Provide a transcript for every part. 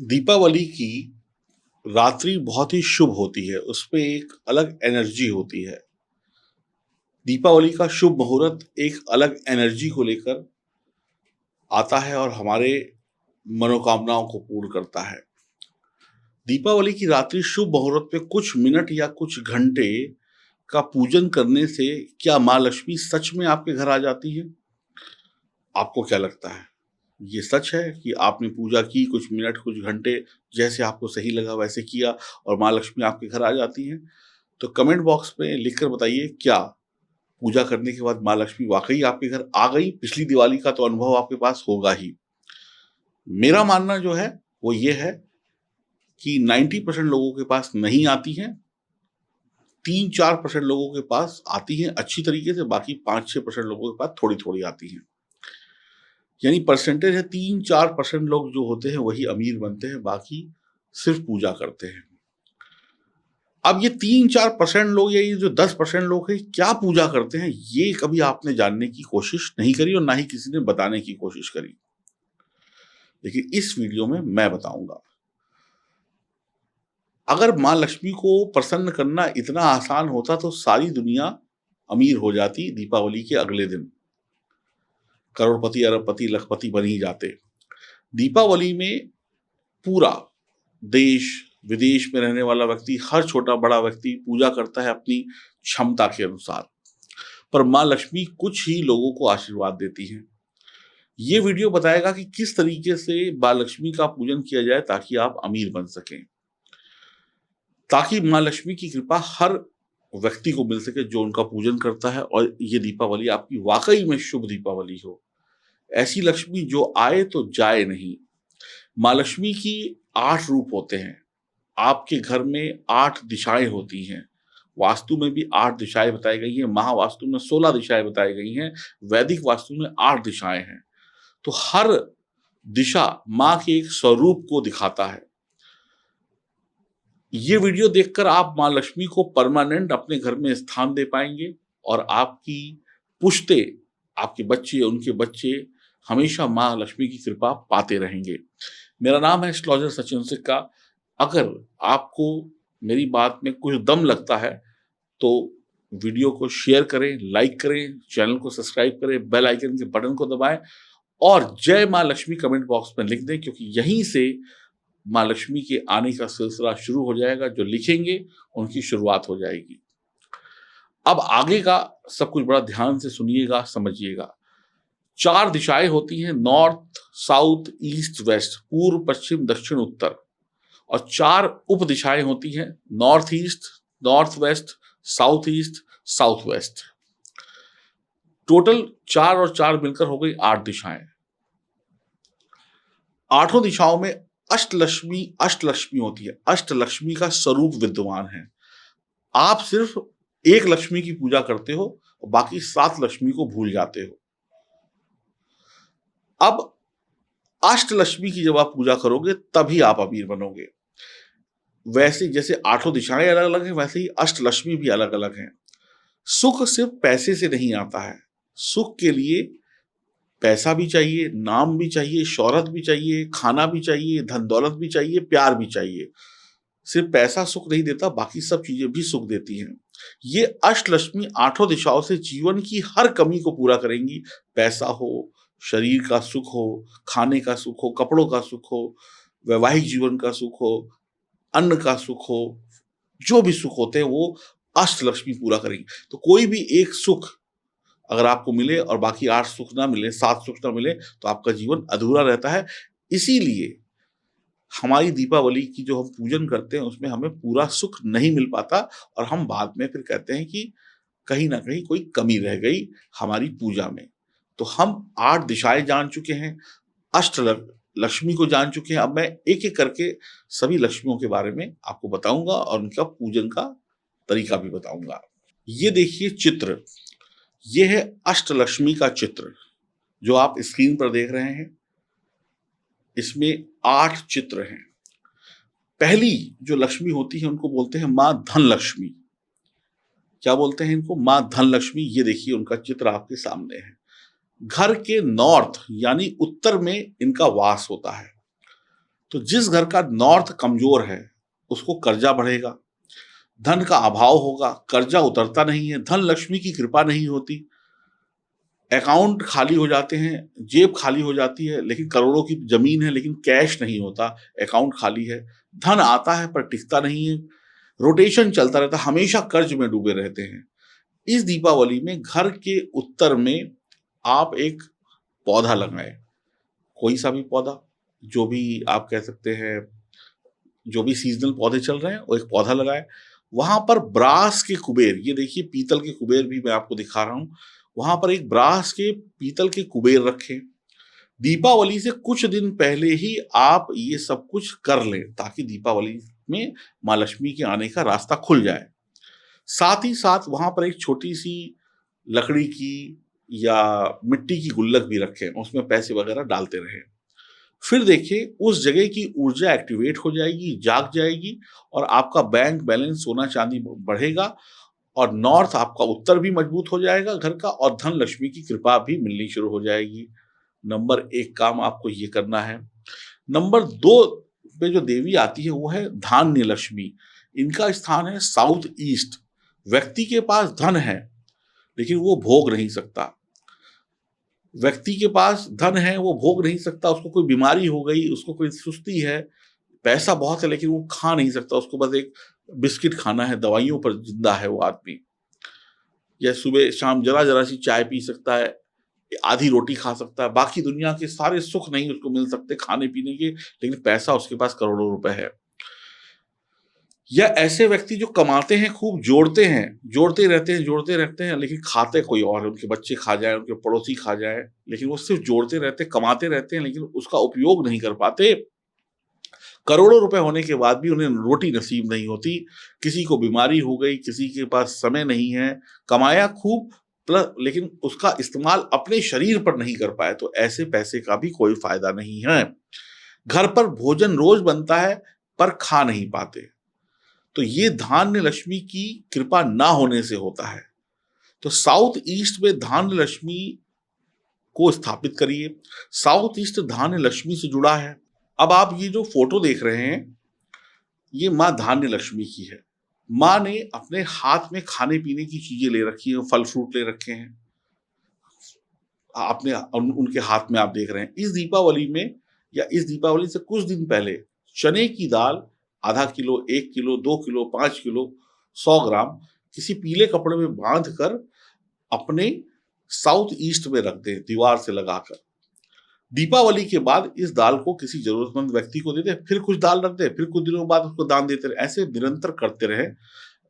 दीपावली की रात्रि बहुत ही शुभ होती है, उसपे एक अलग एनर्जी होती है। दीपावली का शुभ मुहूर्त एक अलग एनर्जी को लेकर आता है और हमारे मनोकामनाओं को पूर्ण करता है। दीपावली की रात्रि शुभ मुहूर्त में कुछ मिनट या कुछ घंटे का पूजन करने से क्या माँ लक्ष्मी सच में आपके घर आ जाती हैं? आपको क्या लगता है? ये सच है कि आपने पूजा की, कुछ मिनट, कुछ घंटे जैसे आपको सही लगा वैसे किया और माँ लक्ष्मी आपके घर आ जाती हैं? तो कमेंट बॉक्स में लिखकर बताइए, क्या पूजा करने के बाद माँ लक्ष्मी वाक़ई आपके घर आ गई? पिछली दिवाली का तो अनुभव आपके पास होगा ही। मेरा मानना जो है वो ये है कि 90% लोगों के पास नहीं आती हैं, 3-4% लोगों के पास आती हैं अच्छी तरीके से, बाकी 5-6% लोगों के पास थोड़ी-थोड़ी आती हैं। यानी परसेंटेज है 3-4% लोग जो होते हैं वही अमीर बनते हैं, बाकी सिर्फ पूजा करते हैं। अब ये 3-4% लोग या ये जो 10% लोग हैं क्या पूजा करते हैं, ये कभी आपने जानने की कोशिश नहीं करी और ना ही किसी ने बताने की कोशिश करी। लेकिन इस वीडियो में मैं बताऊंगा। अगर माँ लक्ष्मी को प्रसन्न करना इतना आसान होता तो सारी दुनिया अमीर हो जाती दीपावली के अगले दिन। करोड़पति, अरबपति, लखपति बन ही जाते। दीपावली में पूरा देश विदेश में रहने वाला व्यक्ति, हर छोटा बड़ा व्यक्ति पूजा करता है अपनी क्षमता के अनुसार, पर माँ लक्ष्मी कुछ ही लोगों को आशीर्वाद देती हैं। ये वीडियो बताएगा कि किस तरीके से माँ लक्ष्मी का पूजन किया जाए ताकि आप अमीर बन सकें, ताकि माँ लक्ष्मी की कृपा हर व्यक्ति को मिल सके जो उनका पूजन करता है और ये दीपावली आपकी वाकई में शुभ दीपावली हो। ऐसी लक्ष्मी जो आए तो जाए नहीं। माँ लक्ष्मी की 8 रूप होते हैं। आपके घर में 8 दिशाएं होती हैं। वास्तु में भी 8 दिशाएं बताई गई हैं, महावास्तु में 16 दिशाएं बताई गई हैं, वैदिक वास्तु में 8 दिशाएं हैं। तो हर दिशा माँ के एक स्वरूप को दिखाता है। ये वीडियो देखकर आप माँ लक्ष्मी को परमानेंट अपने घर में स्थान दे पाएंगे और आपकी पुश्ते, आपके बच्चे, उनके बच्चे हमेशा माँ लक्ष्मी की कृपा पाते रहेंगे। मेरा नाम है एस्ट्रोलॉजर सचिन सिक्का। अगर आपको मेरी बात में कुछ दम लगता है तो वीडियो को शेयर करें, लाइक करें, चैनल को सब्सक्राइब करें, बेल आइकन के बटन को दबाएं और जय माँ लक्ष्मी कमेंट बॉक्स में लिख दें, क्योंकि यहीं से माँ लक्ष्मी के आने का सिलसिला शुरू हो जाएगा। जो लिखेंगे उनकी शुरुआत हो जाएगी। अब आगे का सब कुछ बड़ा ध्यान से सुनिएगा, समझिएगा। 4 दिशाएं होती हैं, नॉर्थ, साउथ, ईस्ट, वेस्ट, पूर्व, पश्चिम, दक्षिण, उत्तर। और 4 उप दिशाएं होती हैं, north east, north west, south east, south west. Total 4 और 4 मिलकर हो गई 8 दिशाएं। 8 दिशाओं में अष्टलक्ष्मी होती है। अष्टलक्ष्मी का स्वरूप विद्यमान है। आप सिर्फ एक लक्ष्मी की पूजा करते हो और बाकी 7 लक्ष्मी को भूल जाते हो। अब अष्टलक्ष्मी की जब आप पूजा करोगे तभी आप अमीर बनोगे। वैसे जैसे 8 दिशाएं अलग अलग हैं, वैसे ही अष्टलक्ष्मी भी अलग अलग हैं। सुख सिर्फ पैसे से नहीं आता है। सुख के लिए पैसा भी चाहिए, नाम भी चाहिए, शोहरत भी चाहिए, खाना भी चाहिए, धन दौलत भी चाहिए, प्यार भी चाहिए। सिर्फ पैसा सुख नहीं देता, बाकी सब चीजें भी सुख देती हैं। ये अष्टलक्ष्मी 8 दिशाओं से जीवन की हर कमी को पूरा करेंगी। पैसा हो, शरीर का सुख हो, खाने का सुख हो, कपड़ों का सुख हो, वैवाहिक जीवन का सुख हो, अन्न का सुख हो, जो भी सुख होते हैं वो अष्टलक्ष्मी पूरा करेंगी। तो कोई भी एक सुख अगर आपको मिले और बाकी 8 सुख ना मिले, 7 सुख ना मिले, तो आपका जीवन अधूरा रहता है। इसीलिए हमारी दीपावली की जो हम पूजन करते हैं उसमें हमें पूरा सुख नहीं मिल पाता और हम बाद में फिर कहते हैं कि कहीं ना कहीं कोई कमी रह गई हमारी पूजा में। तो हम 8 दिशाएं जान चुके हैं, अष्ट लक्ष्मी को जान चुके हैं। अब मैं एक एक करके सभी लक्ष्मियों के बारे में आपको बताऊंगा और उनका पूजन का तरीका भी बताऊंगा। ये देखिए चित्र, ये है अष्टलक्ष्मी का चित्र जो आप स्क्रीन पर देख रहे हैं। इसमें 8 चित्र हैं। पहली जो लक्ष्मी होती है उनको बोलते हैं माँ धन लक्ष्मी। क्या बोलते हैं इनको? माँ धन लक्ष्मी। ये देखिए उनका चित्र आपके सामने है। घर के नॉर्थ यानी उत्तर में इनका वास होता है। तो जिस घर का नॉर्थ कमजोर है उसको कर्जा बढ़ेगा, धन का अभाव होगा, कर्जा उतरता नहीं है, धन लक्ष्मी की कृपा नहीं होती, अकाउंट खाली हो जाते हैं, जेब खाली हो जाती है, लेकिन करोड़ों की जमीन है लेकिन कैश नहीं होता, अकाउंट खाली है, धन आता है पर टिकता नहीं है, रोटेशन चलता रहता है, हमेशा कर्ज में डूबे रहते हैं। इस दीपावली में घर के उत्तर में आप एक पौधा लगाएं, कोई सा भी पौधा, जो भी आप कह सकते हैं, जो भी सीजनल पौधे चल रहे हैं वो एक पौधा लगाएं। वहां पर ब्रास के कुबेर, ये देखिए पीतल के कुबेर भी मैं आपको दिखा रहा हूं, वहां पर एक ब्रास के पीतल के कुबेर रखें। दीपावली से कुछ दिन पहले ही आप ये सब कुछ कर लें ताकि दीपावली में माँ लक्ष्मी के आने का रास्ता खुल जाए। साथ ही साथ वहां पर एक छोटी सी लकड़ी की या मिट्टी की गुल्लक भी रखें, उसमें पैसे वगैरह डालते रहें। फिर देखिए उस जगह की ऊर्जा एक्टिवेट हो जाएगी, जाग जाएगी, और आपका बैंक बैलेंस सोना चांदी बढ़ेगा, और नॉर्थ आपका उत्तर भी मजबूत हो जाएगा घर का, और धन लक्ष्मी की कृपा भी मिलनी शुरू हो जाएगी। नंबर 1 काम आपको ये करना है। नंबर 2 पे जो देवी आती है वो है धान्य लक्ष्मी। इनका स्थान है साउथ ईस्ट। व्यक्ति के पास धन है लेकिन वो भोग नहीं सकता। व्यक्ति के पास धन है, वो भोग नहीं सकता, उसको कोई बीमारी हो गई, उसको कोई सुस्ती है, पैसा बहुत है लेकिन वो खा नहीं सकता, उसको बस एक बिस्किट खाना है, दवाइयों पर जिंदा है वो आदमी। या सुबह शाम जरा जरा सी चाय पी सकता है, आधी रोटी खा सकता है, बाकी दुनिया के सारे सुख नहीं उसको मिल सकते खाने पीने के, लेकिन पैसा उसके पास करोड़ों रुपए है। या ऐसे व्यक्ति जो कमाते हैं, खूब जोड़ते रहते हैं लेकिन खाते कोई और है, उनके बच्चे खा जाए, उनके पड़ोसी खा जाए, लेकिन वो सिर्फ जोड़ते रहते, कमाते रहते हैं लेकिन उसका उपयोग नहीं कर पाते। करोड़ों रुपए होने के बाद भी उन्हें रोटी नसीब नहीं होती, किसी को बीमारी हो गई, किसी के पास समय नहीं है, कमाया खूब प्लस लेकिन उसका इस्तेमाल अपने शरीर पर नहीं कर पाए, तो ऐसे पैसे का भी कोई फायदा नहीं है। घर पर भोजन रोज बनता है पर खा नहीं पाते, तो ये धान्य लक्ष्मी की कृपा ना होने से होता है। तो साउथ ईस्ट में धान्य लक्ष्मी को स्थापित करिए। साउथ ईस्ट धान्य लक्ष्मी से जुड़ा है। अब आप ये जो फोटो देख रहे हैं, ये माँ धान्य लक्ष्मी की है। माँ ने अपने हाथ में खाने पीने की चीजें ले रखी हैं, फल फ्रूट ले रखे हैं, आपने उनके हाथ में आप देख रहे हैं। इस दीपावली में या इस दीपावली से कुछ दिन पहले चने की दाल आधा किलो, 1 किलो, 2 किलो, 5 किलो, 100 ग्राम किसी पीले कपड़े में बांध कर अपने साउथ ईस्ट में रख दें, दीवार से लगाकर। दीपावली के बाद इस दाल को किसी जरूरतमंद व्यक्ति को दे दे, फिर कुछ दाल रख दे, फिर कुछ दिनों बाद उसको दान देते रहे, ऐसे निरंतर करते रहे।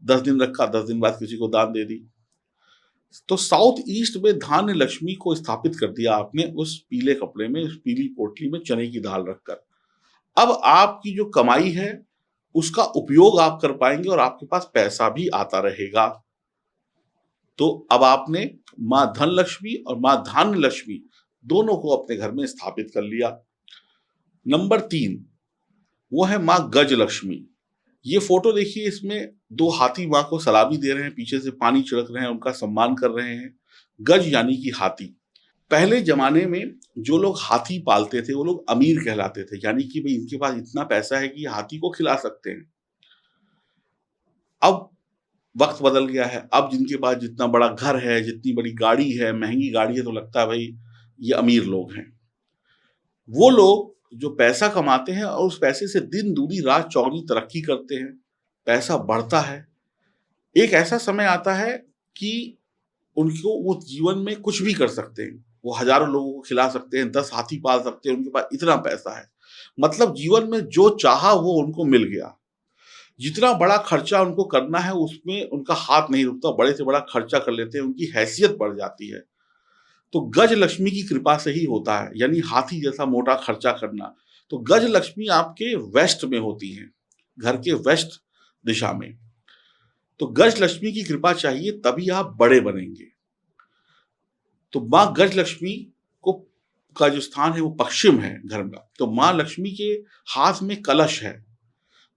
10 दिन रखा, 10 दिन बाद किसी को दान दे दी। तो साउथ ईस्ट में धान्य लक्ष्मी को स्थापित कर दिया आपने उस पीले कपड़े में, उस पीली पोटली में चने की दाल रखकर। अब आपकी जो कमाई है उसका उपयोग आप कर पाएंगे और आपके पास पैसा भी आता रहेगा। तो अब आपने माँ धन लक्ष्मी और माँ धान्य लक्ष्मी दोनों को अपने घर में स्थापित कर लिया। नंबर 3 वो है माँ गज लक्ष्मी। ये फोटो देखिए, इसमें 2 हाथी माँ को सलामी दे रहे हैं, पीछे से पानी छिड़क रहे हैं, उनका सम्मान कर रहे हैं। गज यानी कि हाथी। पहले जमाने में जो लोग हाथी पालते थे वो लोग अमीर कहलाते थे, यानी कि भाई इनके पास इतना पैसा है कि हाथी को खिला सकते हैं। अब वक्त बदल गया है, अब जिनके पास जितना बड़ा घर है, जितनी बड़ी गाड़ी है, महंगी गाड़ी है, तो लगता है भाई ये अमीर लोग हैं। वो लोग जो पैसा कमाते हैं और उस पैसे से दिन दूनी रात चौगनी तरक्की करते हैं, पैसा बढ़ता है। एक ऐसा समय आता है कि उनको वो जीवन में कुछ भी कर सकते हैं, वो हजारों लोगों को खिला सकते हैं, 10 हाथी पाल सकते हैं, उनके पास इतना पैसा है। मतलब जीवन में जो चाहा वो उनको मिल गया। जितना बड़ा खर्चा उनको करना है उसमें उनका हाथ नहीं रुकता, बड़े से बड़ा खर्चा कर लेते हैं, उनकी हैसियत बढ़ जाती है। तो गज लक्ष्मी की कृपा से ही होता है, यानी हाथी जैसा मोटा खर्चा करना। तो गज लक्ष्मी आपके वेस्ट में होती है, घर के वेस्ट दिशा में। तो गज लक्ष्मी की कृपा चाहिए तभी आप बड़े बनेंगे। तो माँ गज लक्ष्मी को का जो स्थान है वो पश्चिम है घर का। तो माँ लक्ष्मी के हाथ में कलश है,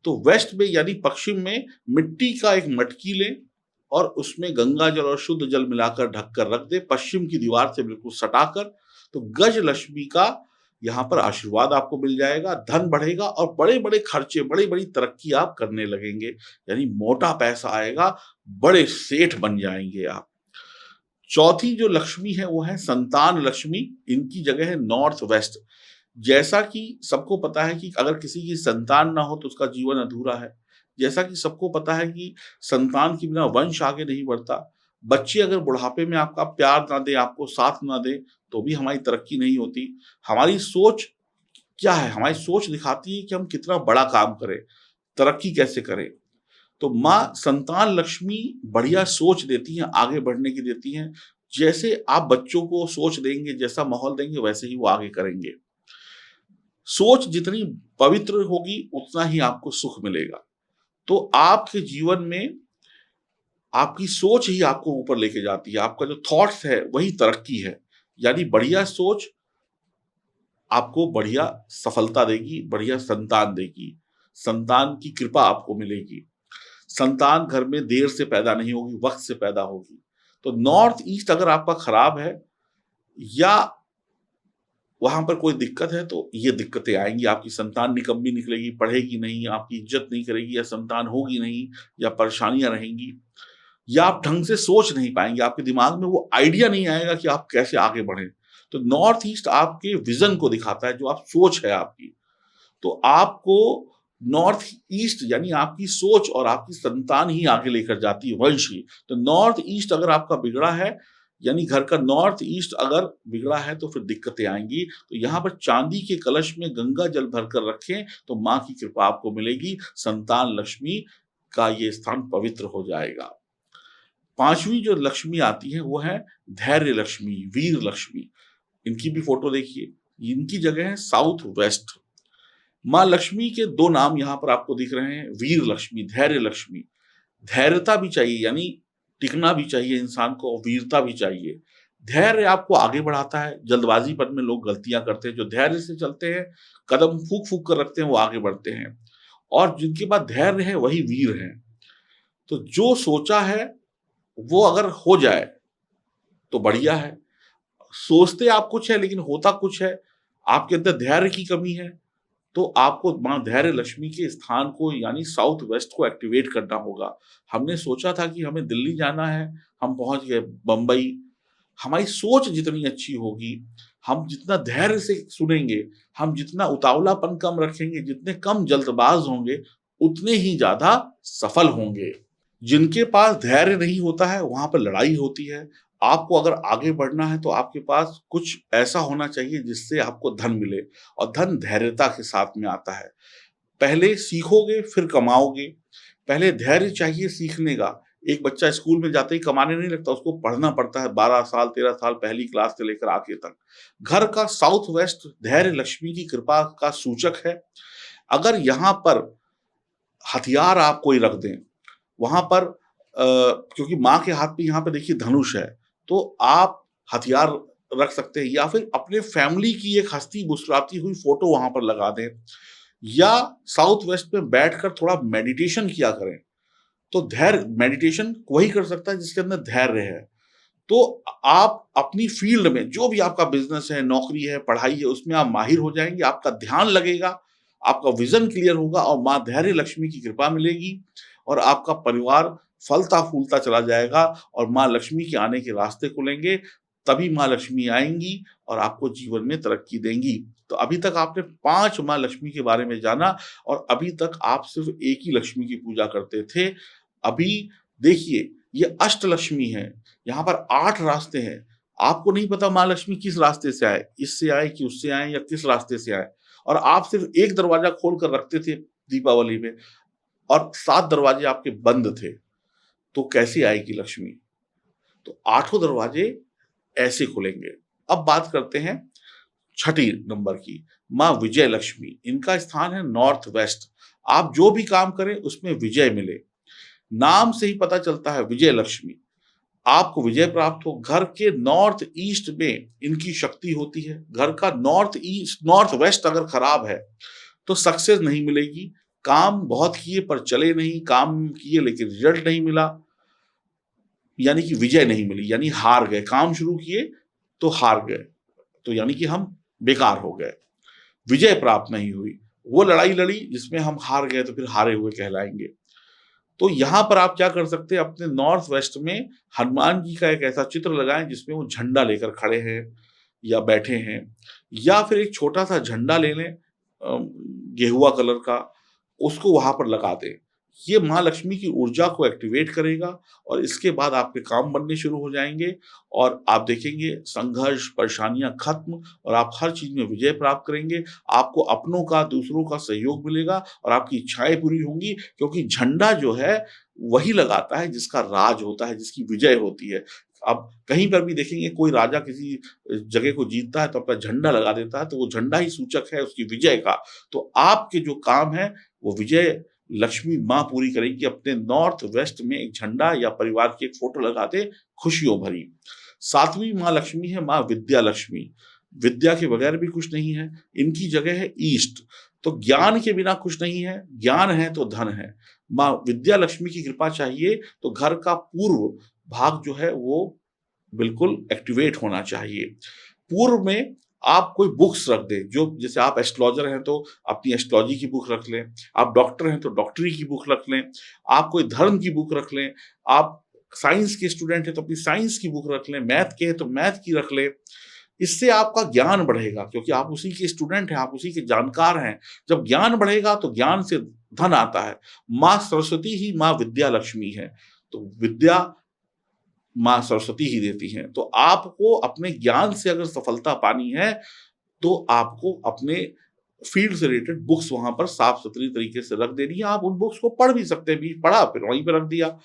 तो वेस्ट में यानी पश्चिम में मिट्टी का एक मटकी लें और उसमें गंगा जल और शुद्ध जल मिलाकर ढककर रख दे, पश्चिम की दीवार से बिल्कुल सटाकर। तो गज लक्ष्मी का यहाँ पर आशीर्वाद आपको मिल जाएगा, धन बढ़ेगा और बड़े-बड़े खर्चे, बड़ी-बड़ी तरक्की आप करने लगेंगे। यानी मोटा पैसा आएगा, बड़े सेठ बन जाएँगे आप। चौथी जो लक्ष्मी है वो है संतान लक्ष्मी, इनकी जगह है नॉर्थ वेस्ट। जैसा कि सबको पता है कि अगर किसी की संतान ना हो तो उसका जीवन अधूरा है। जैसा कि सबको पता है कि संतान के बिना वंश आगे नहीं बढ़ता। बच्चे अगर बुढ़ापे में आपका प्यार ना दें, आपको साथ ना दें, तो भी हमारी तरक्की नहीं होती। हमारी सोच क्या है? हमारी सोच दिखाती है कि हम कितना बड़ा काम करें, तरक्की कैसे करें। तो माँ संतान लक्ष्मी बढ़िया सोच देती हैं, आगे बढ़ने की देती हैं। जैसे आप बच्चों को सोच देंगे, जैसा माहौल देंगे, वैसे ही वो आगे करेंगे। सोच जितनी पवित्र होगी, उतना ही आपको सुख मिलेगा। तो आपके जीवन में आपकी सोच ही आपको ऊपर लेके जाती है। आपका जो थॉट्स है, वही तरक्की है। यानी बढ़िया सोच आपको बढ़िया सफलता देगी, बढ़िया संतान देगी। संतान की कृपा आपको मिलेगी। संतान घर में देर से पैदा नहीं होगी, वक़्त से पैदा होगी। तो नॉर्थ ईस्ट अगर आपका खराब है या वहाँ पर कोई दिक्कत है, तो ये दिक्कतें आएँगी। आपकी संतान निकम्मी निकलेगी, पढ़ेगी नहीं, आपकी इज़्ज़त नहीं करेगी या संतान होगी नहीं या परेशानियाँ रहेंगी या आप ढंग से सोच नहीं पाएँगे। आपके दिमाग में वो आइडिया नहीं आएगा कि आप कैसे आगे बढ़ें। तो नॉर्थ ईस्ट आपके विज़न को दिखाता है, जो आप सोच है आपकी। तो आपको नॉर्थ ईस्ट यानी आपकी सोच और आपकी संतान ही आगे लेकर जाती है, वंश ही। तो नॉर्थ ईस्ट अगर आपका बिगड़ा है, यानी घर का नॉर्थ ईस्ट अगर बिगड़ा है, तो फिर दिक्कतें आएँगी। तो यहाँ पर चांदी के कलश में गंगा जल भरकर रखें, तो माँ की कृपा आपको मिलेगी। संतान लक्ष्मी का ये स्थान पवित्र हो जाएगा। 5वीं जो लक्ष्मी आती है, वो है धैर्य लक्ष्मी, वीर लक्ष्मी। इनकी भी फ़ोटो देखिए। इनकी जगह है साउथ वेस्ट। माँ लक्ष्मी के 2 नाम यहाँ पर आपको दिख रहे हैं, वीर लक्ष्मी, धैर्य लक्ष्मी। धैर्यता भी चाहिए, यानी टिकना भी चाहिए इंसान को, वीरता भी चाहिए। धैर्य आपको आगे बढ़ाता है, जल्दबाज़ीपन में लोग गलतियाँ करते हैं, जो धैर्य से चलते हैं, कदम फूँक-फूँक कर रखते हैं, वो आगे बढ़ते हैं और जिनके पास धैर्य है, वही वीर हैं। तो जो सोचा है, वो अगर हो जाए, तो बढ़िया है। सोचते आप कुछ है, लेकिन होता कुछ है, आपके अंदर धैर्य की कमी है, तो आपको माँ धैर्य लक्ष्मी के स्थान को यानी साउथ वेस्ट को एक्टिवेट करना होगा। हमने सोचा था कि हमें दिल्ली जाना है, हम पहुँच गए बम्बई। हमारी सोच जितनी अच्छी होगी, हम जितना धैर्य से सुनेंगे, हम जितना उतावलापन कम रखेंगे, जितने कम जल्दबाज़ होंगे, उतने ही ज़्यादा सफल होंगे। जिनके पास धैर्य नहीं होता है, वहाँ पर लड़ाई होती है। आपको अगर आगे बढ़ना है, तो आपके पास कुछ ऐसा होना चाहिए जिससे आपको धन मिले और धन धैर्यता के साथ में आता है। पहले सीखोगे, फिर कमाओगे। पहले धैर्य चाहिए सीखने का। एक बच्चा स्कूल में जाते ही कमाने नहीं लगता, उसको पढ़ना पड़ता है 12 साल, 13 साल पहली क्लास से लेकर आगे तक। घर का साउथ वेस्ट धैर्य लक्ष्मी की कृपा का सूचक है। अगर यहाँ पर हथियार आप कोई रख दें, वहाँ पर क्योंकि माँ के हाथ में यहाँ पे देखिए धनुष है, तो आप हथियार रख सकते हैं या फिर अपने फैमिली की एक हँसती मुस्कुराती हुई फ़ोटो वहाँ पर लगा दें या साउथ वेस्ट में बैठकर थोड़ा मेडिटेशन किया करें। तो धैर्य मेडिटेशन वही कर सकता है जिसके अंदर धैर्य है। तो आप अपनी फ़ील्ड में जो भी आपका बिज़नेस है, नौकरी है, पढ़ाई है, उसमें आप माहिर हो जाएँगे, आपका ध्यान लगेगा, आपका विज़न क्लियर होगा और माँ धैर्य लक्ष्मी की कृपा मिलेगी और आपका परिवार फलता-फूलता चला जाएगा और माँ लक्ष्मी के आने के रास्ते खुलेंगे, तभी माँ लक्ष्मी आएँगी और आपको जीवन में तरक्की देंगी। तो अभी तक आपने 5 माँ लक्ष्मी के बारे में जाना और अभी तक आप सिर्फ़ एक ही लक्ष्मी की पूजा करते थे। अभी देखिए, ये अष्टलक्ष्मी है, यहाँ पर 8 रास्ते हैं। आपको नहीं पता माँ लक्ष्मी किस रास्ते से आए, इससे आए कि उससे आए या किस रास्ते से आए और आप सिर्फ़ एक दरवाज़ा खोल कर रखते थे दीपावली में और 7 दरवाजे आपके बंद थे, तो कैसे आएगी लक्ष्मी? तो 8 दरवाजे ऐसे खुलेंगे। अब बात करते हैं छठी नंबर की, माँ विजय लक्ष्मी। इनका स्थान है नॉर्थ वेस्ट। आप जो भी काम करें उसमें विजय मिले। नाम से ही पता चलता है विजय लक्ष्मी। आपको विजय प्राप्त हो। घर के नॉर्थ ईस्ट में इनकी शक्ति होती है। घर का नॉर्थ वेस्ट अगर खराब है, तो सक्सेस नहीं मिलेगी। काम बहुत किए पर चले नहीं, काम किए लेकिन रिजल्ट नहीं मिला, यानी कि विजय नहीं मिली, यानी हार गए। काम शुरू किए तो हार गए, तो यानी कि हम बेकार हो गए। विजय प्राप्त नहीं हुई, वो लड़ाई लड़ी जिसमें हम हार गए तो फिर हारे हुए कहलाएंगे। तो यहाँ पर आप क्या कर सकते हैं, अपने नॉर्थ वेस्ट में हनुमान जी का एक ऐसा चित्र लगाएं जिसमें वो झंडा लेकर खड़े हैं या बैठे हैं, या फिर एक छोटा सा झंडा ले लें गेहुआ कलर का, उसको वहां पर लगा दें। ये माँ लक्ष्मी की ऊर्जा को एक्टिवेट करेगा और इसके बाद आपके काम बनने शुरू हो जाएंगे और आप देखेंगे संघर्ष, परेशानियां खत्म और आप हर चीज में विजय प्राप्त करेंगे। आपको अपनों का, दूसरों का सहयोग मिलेगा और आपकी इच्छाएं पूरी होंगी, क्योंकि झंडा जो है वही लगाता है जिसका राज होता है, जिसकी विजय होती है। आप कहीं पर भी देखेंगे कोई राजा किसी जगह को जीतता है तो अपना झंडा लगा देता है, तो वो झंडा ही सूचक है उसकी विजय का। तो आपके जो काम है वो विजय लक्ष्मी माँ पूरी करेगी। अपने नॉर्थ वेस्ट में एक झंडा या परिवार की एक फोटो लगा दे, खुशियों भरी। सातवीं माँ लक्ष्मी है माँ विद्या लक्ष्मी। विद्या के बगैर भी कुछ नहीं है, इनकी जगह है ईस्ट। तो ज्ञान के बिना कुछ नहीं है, ज्ञान है तो धन है। माँ विद्या लक्ष्मी की कृपा चाहिए तो घर का पूर्व भाग जो है वो बिल्कुल एक्टिवेट होना चाहिए। पूर्व में आप कोई बुक्स रख दें, जो जैसे आप एस्ट्रोलॉजर हैं तो अपनी एस्ट्रोलॉजी की बुक रख लें, आप डॉक्टर हैं तो डॉक्टरी की बुक रख लें, आप कोई धर्म की बुक रख लें, आप साइंस के स्टूडेंट हैं तो अपनी साइंस की बुक रख लें, मैथ के हैं तो मैथ की रख लें। इससे आपका ज्ञान बढ़ेगा, क्योंकि आप उसी के स्टूडेंट हैं, आप उसी के जानकार हैं। जब ज्ञान बढ़ेगा तो ज्ञान से धन आता है। माँ सरस्वती ही माँ विद्या लक्ष्मी है, तो विद्या माँ सरस्वती ही देती हैं। तो आपको अपने ज्ञान से अगर सफलता पानी है तो आपको अपने फील्ड से रिलेटेड बुक्स वहां पर साफ सुथरी तरीके से रख देनी है। आप उन बुक्स को पढ़ भी सकते हैं, भी पढ़ा फिर वहीं पर रख दिया।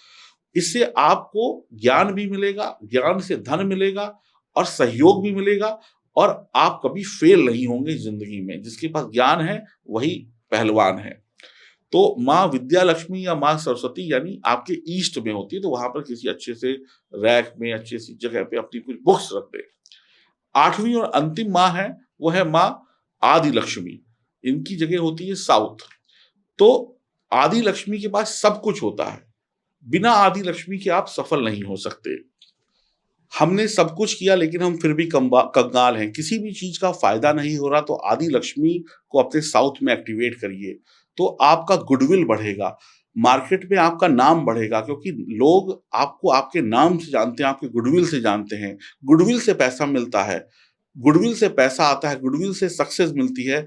इससे आपको ज्ञान भी मिलेगा, ज्ञान से धन मिलेगा और सहयोग भी मिलेगा, और आप कभी फेल नहीं होंगे जिंदगी में। जिसके पास ज्ञान है वही पहलवान है। तो माँ विद्या लक्ष्मी या माँ सरस्वती यानी आपके ईस्ट में होती है, तो वहां पर किसी अच्छे से रैक में, अच्छी सी जगह पे अपनी कुछ बुक्स रख दे। आठवीं और अंतिम माँ है वो है माँ आदि लक्ष्मी। इनकी जगह होती है साउथ। तो आदि लक्ष्मी के पास सब कुछ होता है, बिना आदि लक्ष्मी के आप सफल नहीं हो सकते। हमने सब कुछ किया लेकिन हम फिर भी कंगाल हैं, किसी भी चीज का फायदा नहीं हो रहा, तो आदि लक्ष्मी को अपने साउथ में एक्टिवेट करिए, तो आपका गुडविल बढ़ेगा, मार्केट में आपका नाम बढ़ेगा, क्योंकि लोग आपको आपके नाम से जानते हैं, आपके गुडविल से जानते हैं। गुडविल से पैसा मिलता है, गुडविल से पैसा आता है, गुडविल से सक्सेस मिलती है।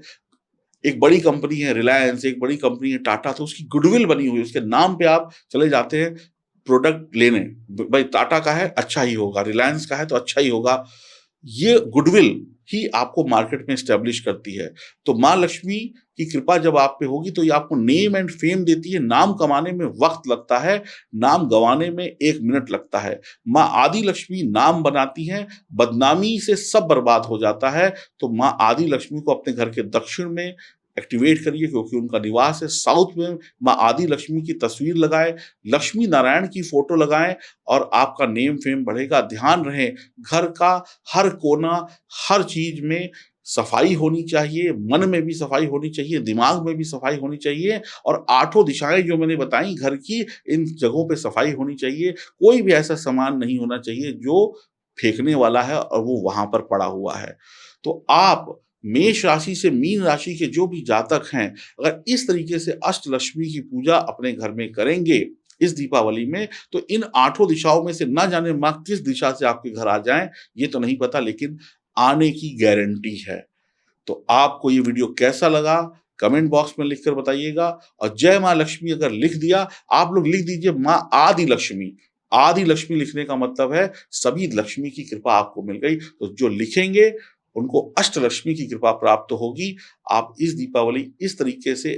एक बड़ी कंपनी है रिलायंस, एक बड़ी कंपनी है टाटा, तो उसकी गुडविल बनी हुई है, उसके नाम पे आप चले जाते हैं प्रोडक्ट लेने। भाई टाटा का है अच्छा ही होगा, रिलायंस का है तो अच्छा ही होगा। ये गुडविल ही आपको मार्केट में स्टैब्लिश करती है। तो माँ लक्ष्मी की कृपा जब आप पे होगी तो ये आपको नेम एंड फेम देती है। नाम कमाने में वक्त लगता है, नाम गंवाने में 1 मिनट लगता है। माँ आदि लक्ष्मी नाम बनाती हैं, बदनामी से सब बर्बाद हो जाता है। तो माँ आदि लक्ष्मी को अपने घर के दक्षिण में एक्टिवेट करिए, क्योंकि उनका निवास है साउथ में। माँ आदि लक्ष्मी की तस्वीर लगाएं, लक्ष्मी नारायण की फोटो लगाएं और आपका नेम फेम बढ़ेगा। ध्यान रहे घर का हर कोना, हर चीज में सफाई होनी चाहिए, मन में भी सफाई होनी चाहिए, दिमाग में भी सफाई होनी चाहिए, और 8 दिशाएं जो मैंने बताई घर की, इन जगहों पे सफाई होनी चाहिए। कोई भी ऐसा सामान नहीं होना चाहिए जो फेंकने वाला है और वो वहां पर पड़ा हुआ है। तो आप मेष राशि से मीन राशि के जो भी जातक हैं, अगर इस तरीके से अष्टलक्ष्मी की पूजा अपने घर में करेंगे इस दीपावली में, तो इन 8 दिशाओं में से ना जाने माँ किस दिशा से आपके घर आ जाएं, ये तो नहीं पता, लेकिन आने की गारंटी है। तो आपको ये वीडियो कैसा लगा कमेंट बॉक्स में लिखकर बताइएगा, और जय माँ लक्ष्मी अगर लिख दिया, आप लोग लिख दीजिए माँ आदि लक्ष्मी। आदि लक्ष्मी लिखने का मतलब है सभी लक्ष्मी की कृपा आपको मिल गई। तो जो लिखेंगे उनको अष्टलक्ष्मी की कृपा प्राप्त होगी। आप इस दीपावली इस तरीके से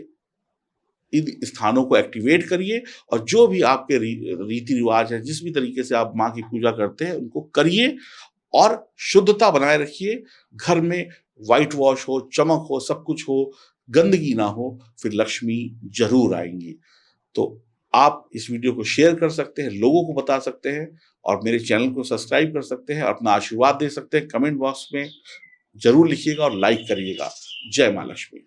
इन स्थानों को एक्टिवेट करिए, और जो भी आपके रीति रिवाज है, जिस भी तरीके से आप माँ की पूजा करते हैं उनको करिए, और शुद्धता बनाए रखिए। घर में व्हाइट वॉश हो, चमक हो, सब कुछ हो, गंदगी ना हो, फिर लक्ष्मी जरूर आएंगी। तो आप इस वीडियो को शेयर कर सकते हैं, लोगों को बता सकते हैं, और मेरे चैनल को सब्सक्राइब कर सकते हैं, अपना आशीर्वाद दे सकते हैं। कमेंट बॉक्स में जरूर लिखिएगा और लाइक करिएगा। जय माँ लक्ष्मी।